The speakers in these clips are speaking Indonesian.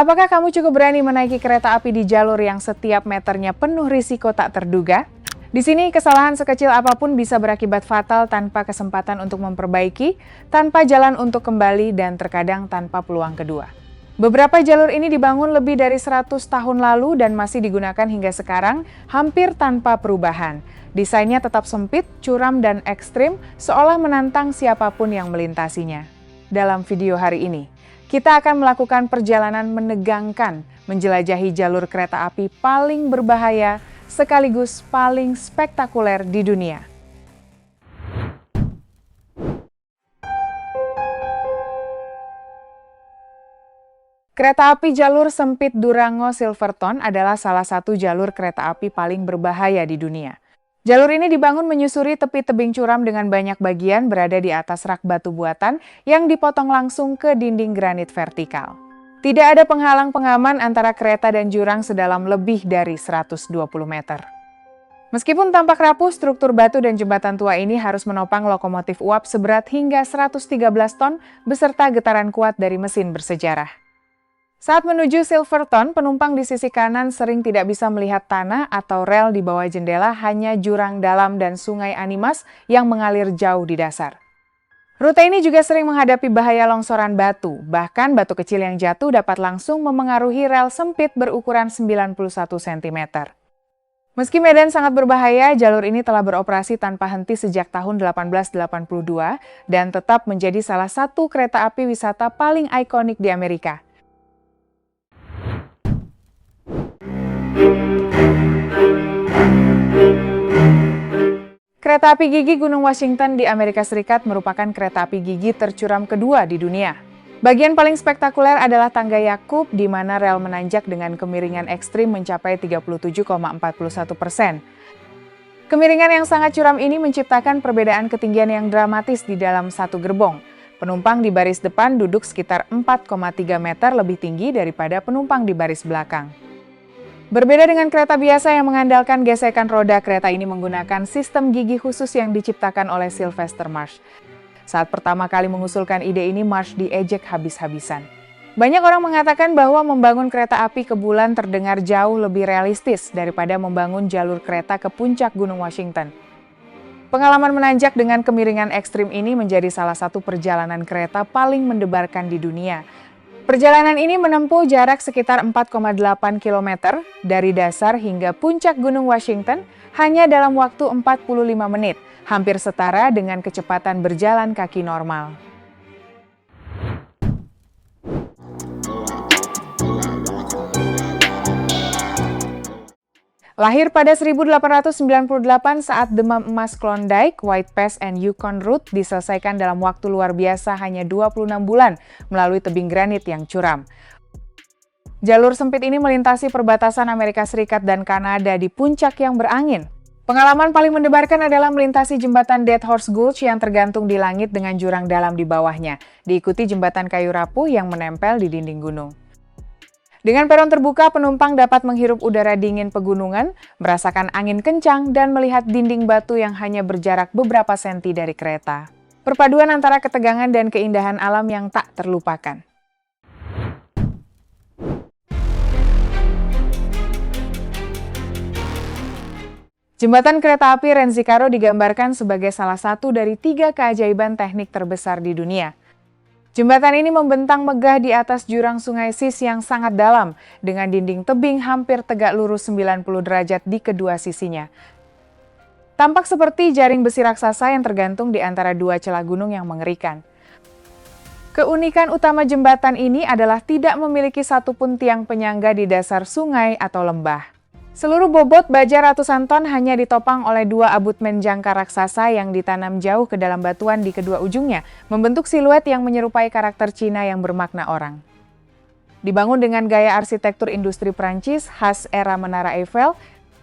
Apakah kamu cukup berani menaiki kereta api di jalur yang setiap meternya penuh risiko tak terduga? Di sini, kesalahan sekecil apapun bisa berakibat fatal tanpa kesempatan untuk memperbaiki, tanpa jalan untuk kembali, dan terkadang tanpa peluang kedua. Beberapa jalur ini dibangun lebih dari 100 tahun lalu dan masih digunakan hingga sekarang, hampir tanpa perubahan. Desainnya tetap sempit, curam, dan ekstrim, seolah menantang siapapun yang melintasinya. Dalam video hari ini, kita akan melakukan perjalanan menegangkan, menjelajahi jalur kereta api paling berbahaya, sekaligus paling spektakuler di dunia. Kereta api jalur sempit Durango-Silverton adalah salah satu jalur kereta api paling berbahaya di dunia. Jalur ini dibangun menyusuri tepi tebing curam dengan banyak bagian berada di atas rak batu buatan yang dipotong langsung ke dinding granit vertikal. Tidak ada penghalang pengaman antara kereta dan jurang sedalam lebih dari 120 meter. Meskipun tampak rapuh, struktur batu dan jembatan tua ini harus menopang lokomotif uap seberat hingga 113 ton beserta getaran kuat dari mesin bersejarah. Saat menuju Silverton, penumpang di sisi kanan sering tidak bisa melihat tanah atau rel di bawah jendela, hanya jurang dalam dan sungai Animas yang mengalir jauh di dasar. Rute ini juga sering menghadapi bahaya longsoran batu, bahkan batu kecil yang jatuh dapat langsung memengaruhi rel sempit berukuran 91 cm. Meski medan sangat berbahaya, jalur ini telah beroperasi tanpa henti sejak tahun 1882 dan tetap menjadi salah satu kereta api wisata paling ikonik di Amerika. Kereta api Gigi Gunung Washington di Amerika Serikat merupakan kereta api gigi tercuram kedua di dunia. Bagian paling spektakuler adalah tangga Yakub, di mana rel menanjak dengan kemiringan ekstrim mencapai 37,41%. Kemiringan yang sangat curam ini menciptakan perbedaan ketinggian yang dramatis di dalam satu gerbong. Penumpang di baris depan duduk sekitar 4,3 meter lebih tinggi daripada penumpang di baris belakang. Berbeda dengan kereta biasa yang mengandalkan gesekan roda, kereta ini menggunakan sistem gigi khusus yang diciptakan oleh Sylvester Marsh. Saat pertama kali mengusulkan ide ini, Marsh diejek habis-habisan. Banyak orang mengatakan bahwa membangun kereta api ke bulan terdengar jauh lebih realistis daripada membangun jalur kereta ke puncak Gunung Washington. Pengalaman menanjak dengan kemiringan ekstrim ini menjadi salah satu perjalanan kereta paling mendebarkan di dunia. Perjalanan ini menempuh jarak sekitar 4,8 km dari dasar hingga puncak Gunung Washington hanya dalam waktu 45 menit, hampir setara dengan kecepatan berjalan kaki normal. Lahir pada 1898 saat demam emas Klondike, White Pass and Yukon Route diselesaikan dalam waktu luar biasa hanya 26 bulan melalui tebing granit yang curam. Jalur sempit ini melintasi perbatasan Amerika Serikat dan Kanada di puncak yang berangin. Pengalaman paling mendebarkan adalah melintasi jembatan Dead Horse Gulch yang tergantung di langit dengan jurang dalam di bawahnya, diikuti jembatan kayu rapuh yang menempel di dinding gunung. Dengan peron terbuka, penumpang dapat menghirup udara dingin pegunungan, merasakan angin kencang, dan melihat dinding batu yang hanya berjarak beberapa senti dari kereta. Perpaduan antara ketegangan dan keindahan alam yang tak terlupakan. Jembatan kereta api Renzicaro digambarkan sebagai salah satu dari 3 keajaiban teknik terbesar di dunia. Jembatan ini membentang megah di atas jurang sungai Sis yang sangat dalam, dengan dinding tebing hampir tegak lurus 90 derajat di kedua sisinya. Tampak seperti jaring besi raksasa yang tergantung di antara dua celah gunung yang mengerikan. Keunikan utama jembatan ini adalah tidak memiliki satupun tiang penyangga di dasar sungai atau lembah. Seluruh bobot baja ratusan ton hanya ditopang oleh 2 abutmen jangkar raksasa yang ditanam jauh ke dalam batuan di kedua ujungnya, membentuk siluet yang menyerupai karakter Cina yang bermakna orang. Dibangun dengan gaya arsitektur industri Prancis khas era Menara Eiffel,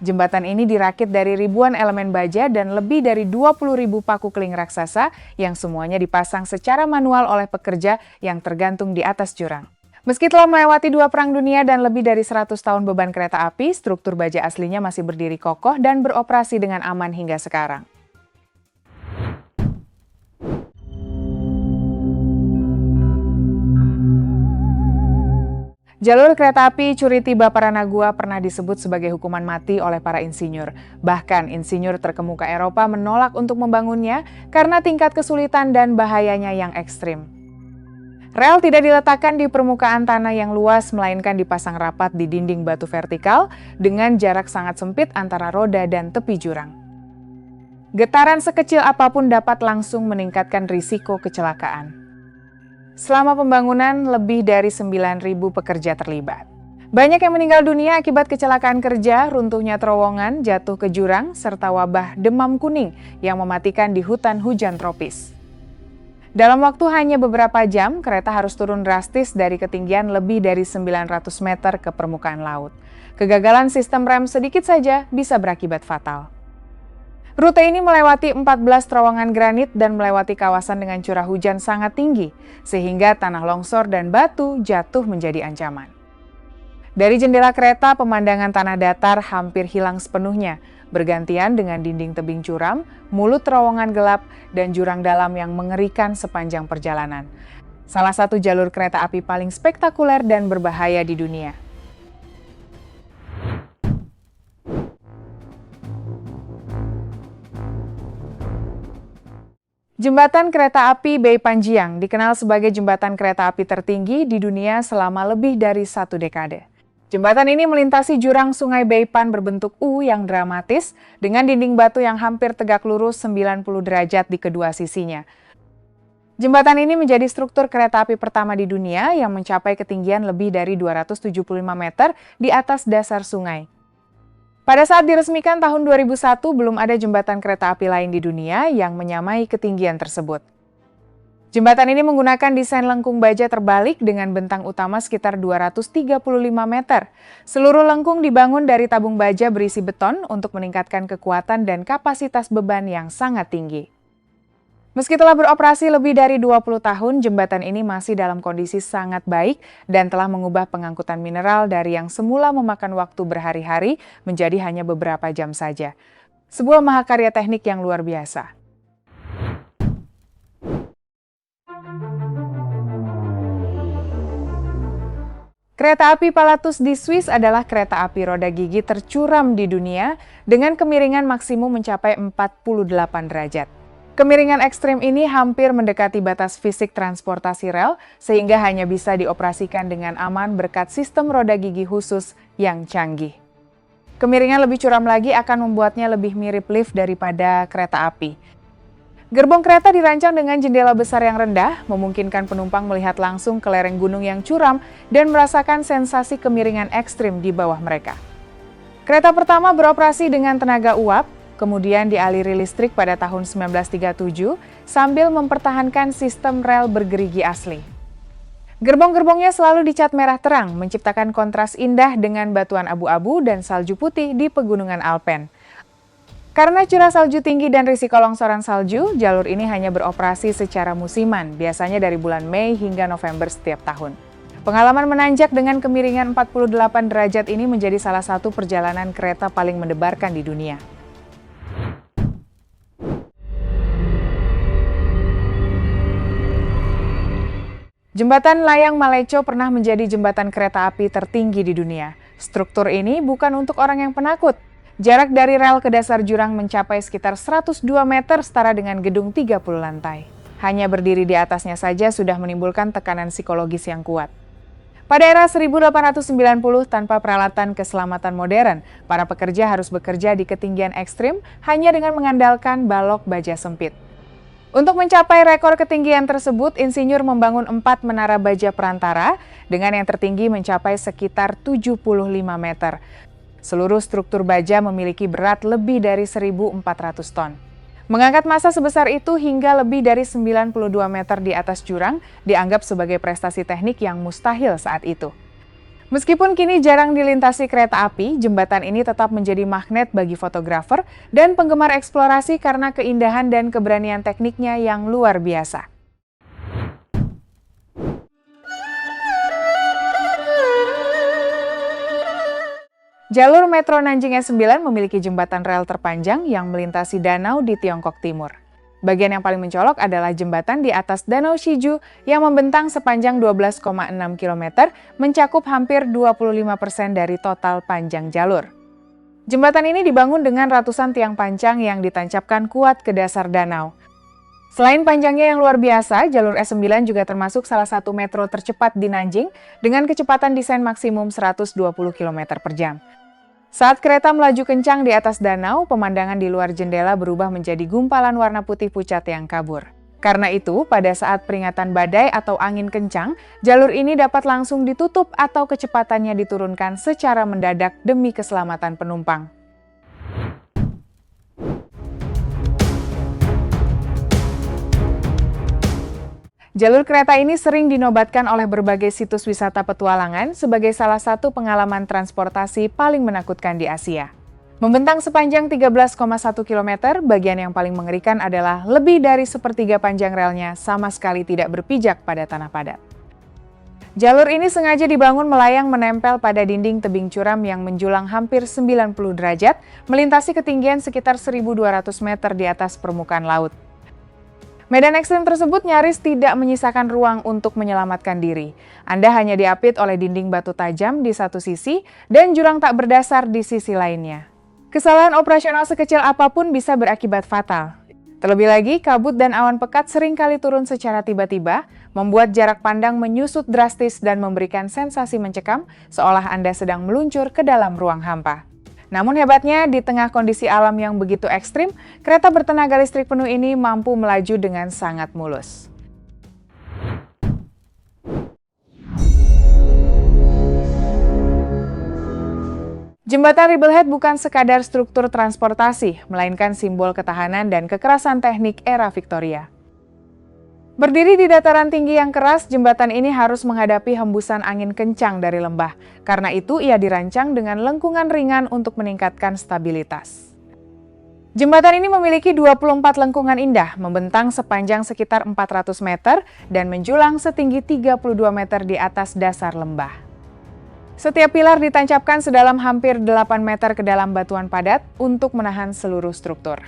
jembatan ini dirakit dari ribuan elemen baja dan lebih dari 20.000 paku keling raksasa yang semuanya dipasang secara manual oleh pekerja yang tergantung di atas jurang. Meski telah melewati 2 perang dunia dan lebih dari 100 tahun beban kereta api, struktur baja aslinya masih berdiri kokoh dan beroperasi dengan aman hingga sekarang. Jalur kereta api Curitiba Paranagua pernah disebut sebagai hukuman mati oleh para insinyur. Bahkan insinyur terkemuka Eropa menolak untuk membangunnya karena tingkat kesulitan dan bahayanya yang ekstrim. Rel tidak diletakkan di permukaan tanah yang luas, melainkan dipasang rapat di dinding batu vertikal dengan jarak sangat sempit antara roda dan tepi jurang. Getaran sekecil apapun dapat langsung meningkatkan risiko kecelakaan. Selama pembangunan, lebih dari 9.000 pekerja terlibat. Banyak yang meninggal dunia akibat kecelakaan kerja, runtuhnya terowongan, jatuh ke jurang, serta wabah demam kuning yang mematikan di hutan hujan tropis. Dalam waktu hanya beberapa jam, kereta harus turun drastis dari ketinggian lebih dari 900 meter ke permukaan laut. Kegagalan sistem rem sedikit saja bisa berakibat fatal. Rute ini melewati 14 terowongan granit dan melewati kawasan dengan curah hujan sangat tinggi, sehingga tanah longsor dan batu jatuh menjadi ancaman. Dari jendela kereta, pemandangan tanah datar hampir hilang sepenuhnya, bergantian dengan dinding tebing curam, mulut terowongan gelap, dan jurang dalam yang mengerikan sepanjang perjalanan. Salah satu jalur kereta api paling spektakuler dan berbahaya di dunia. Jembatan kereta api Bay Panjiang dikenal sebagai jembatan kereta api tertinggi di dunia selama lebih dari 1 dekade. Jembatan ini melintasi jurang Sungai Beipan berbentuk U yang dramatis dengan dinding batu yang hampir tegak lurus 90 derajat di kedua sisinya. Jembatan ini menjadi struktur kereta api pertama di dunia yang mencapai ketinggian lebih dari 275 meter di atas dasar sungai. Pada saat diresmikan tahun 2001, belum ada jembatan kereta api lain di dunia yang menyamai ketinggian tersebut. Jembatan ini menggunakan desain lengkung baja terbalik dengan bentang utama sekitar 235 meter. Seluruh lengkung dibangun dari tabung baja berisi beton untuk meningkatkan kekuatan dan kapasitas beban yang sangat tinggi. Meski telah beroperasi lebih dari 20 tahun, jembatan ini masih dalam kondisi sangat baik dan telah mengubah pengangkutan mineral dari yang semula memakan waktu berhari-hari menjadi hanya beberapa jam saja. Sebuah mahakarya teknik yang luar biasa. Kereta api Pilatus di Swiss adalah kereta api roda gigi tercuram di dunia dengan kemiringan maksimum mencapai 48 derajat. Kemiringan ekstrim ini hampir mendekati batas fisik transportasi rel, sehingga hanya bisa dioperasikan dengan aman berkat sistem roda gigi khusus yang canggih. Kemiringan lebih curam lagi akan membuatnya lebih mirip lift daripada kereta api. Gerbong kereta dirancang dengan jendela besar yang rendah, memungkinkan penumpang melihat langsung ke lereng gunung yang curam dan merasakan sensasi kemiringan ekstrim di bawah mereka. Kereta pertama beroperasi dengan tenaga uap, kemudian dialiri listrik pada tahun 1937 sambil mempertahankan sistem rel bergerigi asli. Gerbong-gerbongnya selalu dicat merah terang, menciptakan kontras indah dengan batuan abu-abu dan salju putih di pegunungan Alpen. Karena curah salju tinggi dan risiko longsoran salju, jalur ini hanya beroperasi secara musiman, biasanya dari bulan Mei hingga November setiap tahun. Pengalaman menanjak dengan kemiringan 48 derajat ini menjadi salah satu perjalanan kereta paling mendebarkan di dunia. Jembatan Layang Maleco pernah menjadi jembatan kereta api tertinggi di dunia. Struktur ini bukan untuk orang yang penakut. Jarak dari rel ke dasar jurang mencapai sekitar 102 meter setara dengan gedung 30 lantai. Hanya berdiri di atasnya saja sudah menimbulkan tekanan psikologis yang kuat. Pada era 1890, tanpa peralatan keselamatan modern, para pekerja harus bekerja di ketinggian ekstrim hanya dengan mengandalkan balok baja sempit. Untuk mencapai rekor ketinggian tersebut, insinyur membangun 4 menara baja perantara dengan yang tertinggi mencapai sekitar 75 meter. Seluruh struktur baja memiliki berat lebih dari 1.400 ton. Mengangkat massa sebesar itu hingga lebih dari 92 meter di atas jurang dianggap sebagai prestasi teknik yang mustahil saat itu. Meskipun kini jarang dilintasi kereta api, jembatan ini tetap menjadi magnet bagi fotografer dan penggemar eksplorasi karena keindahan dan keberanian tekniknya yang luar biasa. Jalur Metro Nanjing S9 memiliki jembatan rel terpanjang yang melintasi danau di Tiongkok Timur. Bagian yang paling mencolok adalah jembatan di atas Danau Shiju yang membentang sepanjang 12,6 km, mencakup hampir 25% dari total panjang jalur. Jembatan ini dibangun dengan ratusan tiang pancang yang ditancapkan kuat ke dasar danau. Selain panjangnya yang luar biasa, jalur S9 juga termasuk salah satu metro tercepat di Nanjing dengan kecepatan desain maksimum 120 km per jam. Saat kereta melaju kencang di atas danau, pemandangan di luar jendela berubah menjadi gumpalan warna putih pucat yang kabur. Karena itu, pada saat peringatan badai atau angin kencang, jalur ini dapat langsung ditutup atau kecepatannya diturunkan secara mendadak demi keselamatan penumpang. Jalur kereta ini sering dinobatkan oleh berbagai situs wisata petualangan sebagai salah satu pengalaman transportasi paling menakutkan di Asia. Membentang sepanjang 13,1 km, bagian yang paling mengerikan adalah lebih dari sepertiga panjang relnya sama sekali tidak berpijak pada tanah padat. Jalur ini sengaja dibangun melayang menempel pada dinding tebing curam yang menjulang hampir 90 derajat, melintasi ketinggian sekitar 1.200 meter di atas permukaan laut. Medan ekstrem tersebut nyaris tidak menyisakan ruang untuk menyelamatkan diri. Anda hanya diapit oleh dinding batu tajam di satu sisi dan jurang tak berdasar di sisi lainnya. Kesalahan operasional sekecil apapun bisa berakibat fatal. Terlebih lagi, kabut dan awan pekat seringkali turun secara tiba-tiba, membuat jarak pandang menyusut drastis dan memberikan sensasi mencekam, seolah Anda sedang meluncur ke dalam ruang hampa. Namun hebatnya, di tengah kondisi alam yang begitu ekstrim, kereta bertenaga listrik penuh ini mampu melaju dengan sangat mulus. Jembatan Ribblehead bukan sekadar struktur transportasi, melainkan simbol ketahanan dan kekerasan teknik era Victoria. Berdiri di dataran tinggi yang keras, jembatan ini harus menghadapi hembusan angin kencang dari lembah. Karena itu, ia dirancang dengan lengkungan ringan untuk meningkatkan stabilitas. Jembatan ini memiliki 24 lengkungan indah, membentang sepanjang sekitar 400 meter dan menjulang setinggi 32 meter di atas dasar lembah. Setiap pilar ditancapkan sedalam hampir 8 meter ke dalam batuan padat untuk menahan seluruh struktur.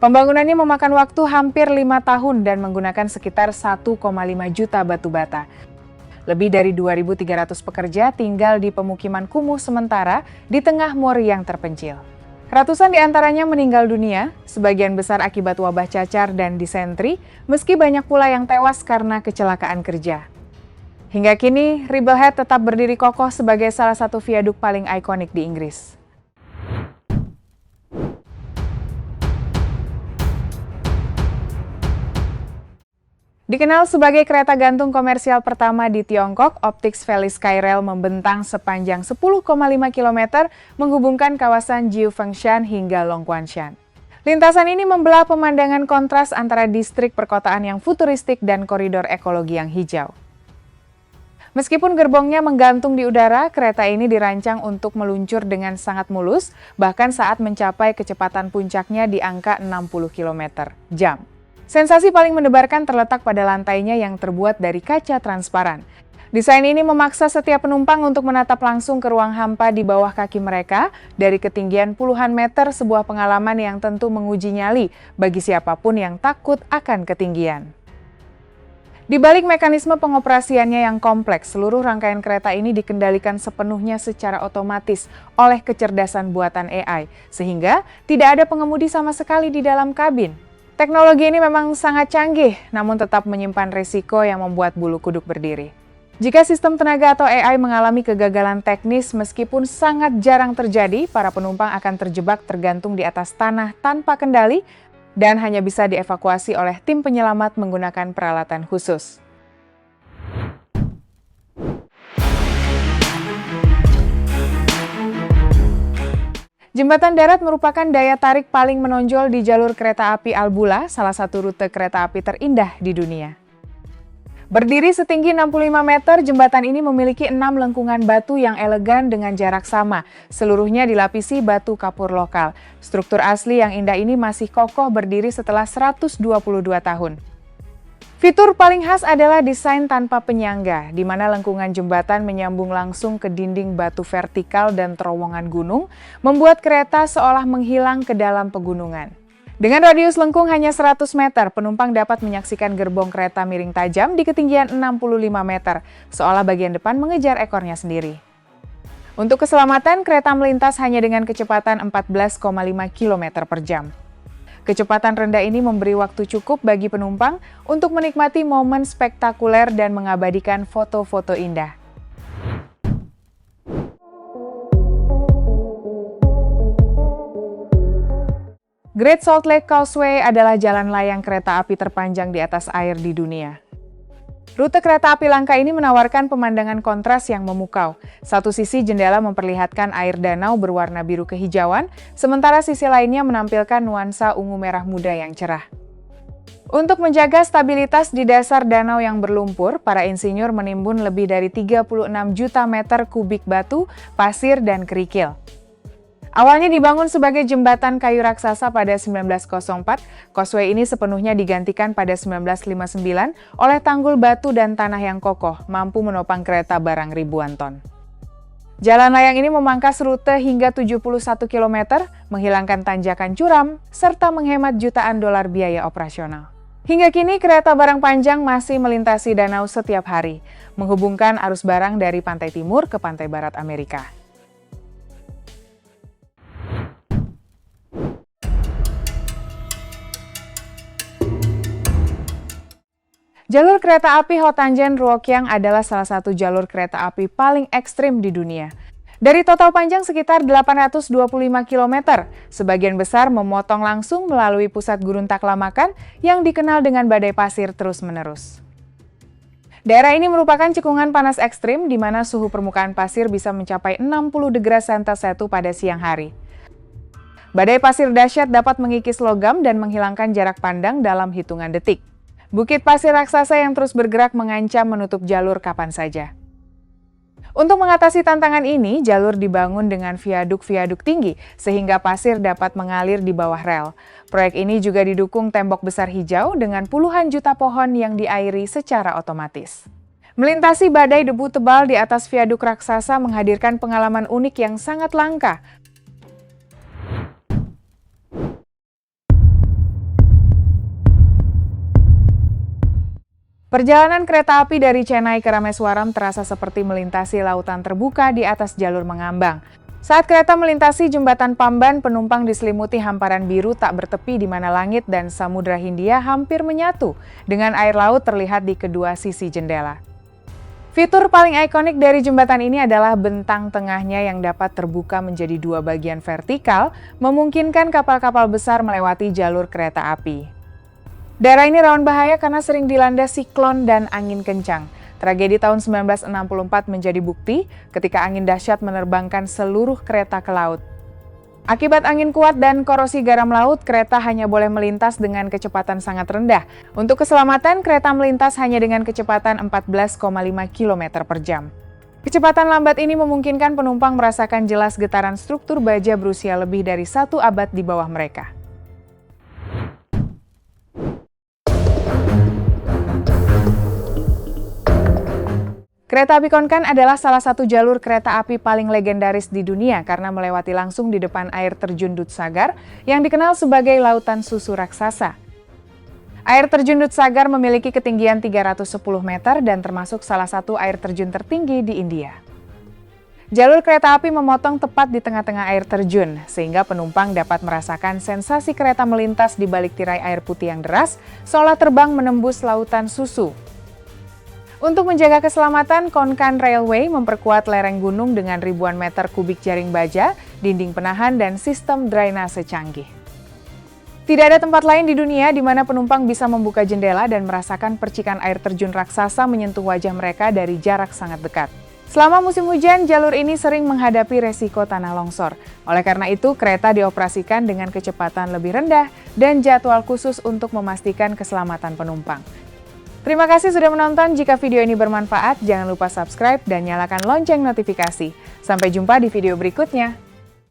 Pembangunannya memakan waktu hampir 5 tahun dan menggunakan sekitar 1,5 juta batu bata. Lebih dari 2.300 pekerja tinggal di pemukiman kumuh sementara di tengah mori yang terpencil. Ratusan di antaranya meninggal dunia, sebagian besar akibat wabah cacar dan disentri, meski banyak pula yang tewas karena kecelakaan kerja. Hingga kini, Ribblehead tetap berdiri kokoh sebagai salah satu viaduk paling ikonik di Inggris. Dikenal sebagai kereta gantung komersial pertama di Tiongkok, Optics Valley Skyrail membentang sepanjang 10,5 km menghubungkan kawasan Jiufengshan hingga Longquanshan. Lintasan ini membelah pemandangan kontras antara distrik perkotaan yang futuristik dan koridor ekologi yang hijau. Meskipun gerbongnya menggantung di udara, kereta ini dirancang untuk meluncur dengan sangat mulus, bahkan saat mencapai kecepatan puncaknya di angka 60 km/jam. Sensasi paling mendebarkan terletak pada lantainya yang terbuat dari kaca transparan. Desain ini memaksa setiap penumpang untuk menatap langsung ke ruang hampa di bawah kaki mereka dari ketinggian puluhan meter, sebuah pengalaman yang tentu menguji nyali bagi siapapun yang takut akan ketinggian. Di balik mekanisme pengoperasiannya yang kompleks, seluruh rangkaian kereta ini dikendalikan sepenuhnya secara otomatis oleh kecerdasan buatan AI, sehingga tidak ada pengemudi sama sekali di dalam kabin. Teknologi ini memang sangat canggih, namun tetap menyimpan risiko yang membuat bulu kuduk berdiri. Jika sistem tenaga atau AI mengalami kegagalan teknis, meskipun sangat jarang terjadi, para penumpang akan terjebak tergantung di atas tanah tanpa kendali dan hanya bisa dievakuasi oleh tim penyelamat menggunakan peralatan khusus. Jembatan darat merupakan daya tarik paling menonjol di jalur kereta api Albula, salah satu rute kereta api terindah di dunia. Berdiri setinggi 65 meter, jembatan ini memiliki 6 lengkungan batu yang elegan dengan jarak sama. Seluruhnya dilapisi batu kapur lokal. Struktur asli yang indah ini masih kokoh berdiri setelah 122 tahun. Fitur paling khas adalah desain tanpa penyangga, di mana lengkungan jembatan menyambung langsung ke dinding batu vertikal dan terowongan gunung, membuat kereta seolah menghilang ke dalam pegunungan. Dengan radius lengkung hanya 100 meter, penumpang dapat menyaksikan gerbong kereta miring tajam di ketinggian 65 meter, seolah bagian depan mengejar ekornya sendiri. Untuk keselamatan, kereta melintas hanya dengan kecepatan 14,5 km per jam. Kecepatan rendah ini memberi waktu cukup bagi penumpang untuk menikmati momen spektakuler dan mengabadikan foto-foto indah. Great Salt Lake Causeway adalah jalan layang kereta api terpanjang di atas air di dunia. Rute kereta api langka ini menawarkan pemandangan kontras yang memukau. Satu sisi jendela memperlihatkan air danau berwarna biru kehijauan, sementara sisi lainnya menampilkan nuansa ungu merah muda yang cerah. Untuk menjaga stabilitas di dasar danau yang berlumpur, para insinyur menimbun lebih dari 36 juta meter kubik batu, pasir, dan kerikil. Awalnya dibangun sebagai jembatan kayu raksasa pada 1904, causeway ini sepenuhnya digantikan pada 1959 oleh tanggul batu dan tanah yang kokoh, mampu menopang kereta barang ribuan ton. Jalan layang ini memangkas rute hingga 71 km, menghilangkan tanjakan curam, serta menghemat jutaan dolar biaya operasional. Hingga kini, kereta barang panjang masih melintasi danau setiap hari, menghubungkan arus barang dari pantai timur ke pantai barat Amerika. Jalur kereta api Hotangen-Ruokyang adalah salah satu jalur kereta api paling ekstrim di dunia. Dari total panjang sekitar 825 km, sebagian besar memotong langsung melalui pusat gurun Taklamakan yang dikenal dengan badai pasir terus-menerus. Daerah ini merupakan cekungan panas ekstrim di mana suhu permukaan pasir bisa mencapai 60 derajat Celcius pada siang hari. Badai pasir dahsyat dapat mengikis logam dan menghilangkan jarak pandang dalam hitungan detik. Bukit pasir raksasa yang terus bergerak mengancam menutup jalur kapan saja. Untuk mengatasi tantangan ini, jalur dibangun dengan viaduk-viaduk tinggi sehingga pasir dapat mengalir di bawah rel. Proyek ini juga didukung tembok besar hijau dengan puluhan juta pohon yang diairi secara otomatis. Melintasi badai debu tebal di atas viaduk raksasa menghadirkan pengalaman unik yang sangat langka. Perjalanan kereta api dari Chennai ke Rameswaram terasa seperti melintasi lautan terbuka di atas jalur mengambang. Saat kereta melintasi jembatan Pamban, penumpang diselimuti hamparan biru tak bertepi di mana langit dan Samudra Hindia hampir menyatu dengan air laut terlihat di kedua sisi jendela. Fitur paling ikonik dari jembatan ini adalah bentang tengahnya yang dapat terbuka menjadi dua bagian vertikal, memungkinkan kapal-kapal besar melewati jalur kereta api. Daerah ini rawan bahaya karena sering dilanda siklon dan angin kencang. Tragedi tahun 1964 menjadi bukti ketika angin dahsyat menerbangkan seluruh kereta ke laut. Akibat angin kuat dan korosi garam laut, kereta hanya boleh melintas dengan kecepatan sangat rendah. Untuk keselamatan, kereta melintas hanya dengan kecepatan 14,5 km per jam. Kecepatan lambat ini memungkinkan penumpang merasakan jelas getaran struktur baja berusia lebih dari 1 abad di bawah mereka. Kereta api Konkan adalah salah satu jalur kereta api paling legendaris di dunia karena melewati langsung di depan air terjun Dudhsagar yang dikenal sebagai lautan susu raksasa. Air terjun Dudhsagar memiliki ketinggian 310 meter dan termasuk salah satu air terjun tertinggi di India. Jalur kereta api memotong tepat di tengah-tengah air terjun, sehingga penumpang dapat merasakan sensasi kereta melintas di balik tirai air putih yang deras, seolah terbang menembus lautan susu. Untuk menjaga keselamatan, Konkan Railway memperkuat lereng gunung dengan ribuan meter kubik jaring baja, dinding penahan, dan sistem drainase canggih. Tidak ada tempat lain di dunia di mana penumpang bisa membuka jendela dan merasakan percikan air terjun raksasa menyentuh wajah mereka dari jarak sangat dekat. Selama musim hujan, jalur ini sering menghadapi resiko tanah longsor. Oleh karena itu, kereta dioperasikan dengan kecepatan lebih rendah dan jadwal khusus untuk memastikan keselamatan penumpang. Terima kasih sudah menonton. Jika video ini bermanfaat, jangan lupa subscribe dan nyalakan lonceng notifikasi. Sampai jumpa di video berikutnya.